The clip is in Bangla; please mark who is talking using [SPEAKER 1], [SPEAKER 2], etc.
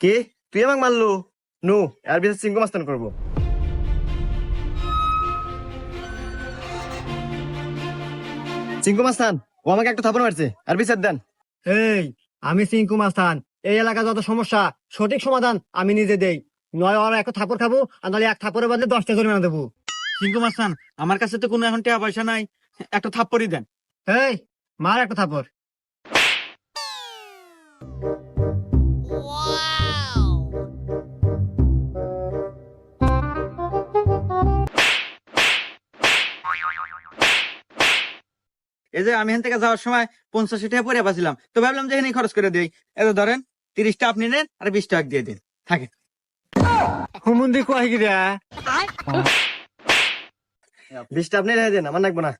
[SPEAKER 1] কে তুই আমাকে মারলো? নো, এর বিচার চিঙ্কু মাস্তান করবো। চিঙ্কু মাস্তান, ও আমাকে একটা থাপড় মারছে, আর বিচার দেন।
[SPEAKER 2] এই, আমি সিংকু মাস্তান। এই এলাকা যত সমস্যা সঠিক সমাধান আমি নিজে দেই। নয় ওরা এক থাপড় খাবো, আর নাহলে এক থাপড়ের বদলে 10টা জরিমানা দেবো।
[SPEAKER 3] সিংকু মাস্তান, আমার কাছে তো কোনো এখন টাকা পয়সা নাই, একটা থাপ্পড়ই দেন।
[SPEAKER 2] এই, মার একটা থাপড়।
[SPEAKER 3] এই যে আমি এখান থেকে যাওয়ার সময় 85 টাকা পরে পাচ্ছিলাম, তো ভাবলাম যে এখানে খরচ করে দিই। এত ধরেন 30টা আপনি নেন আর 20 টাকা দিয়ে দিন, থাকে।
[SPEAKER 2] হুমুন্দি কয় গিরা?
[SPEAKER 1] 20টা আপনি রেখে দেন, আমার লাগবে না।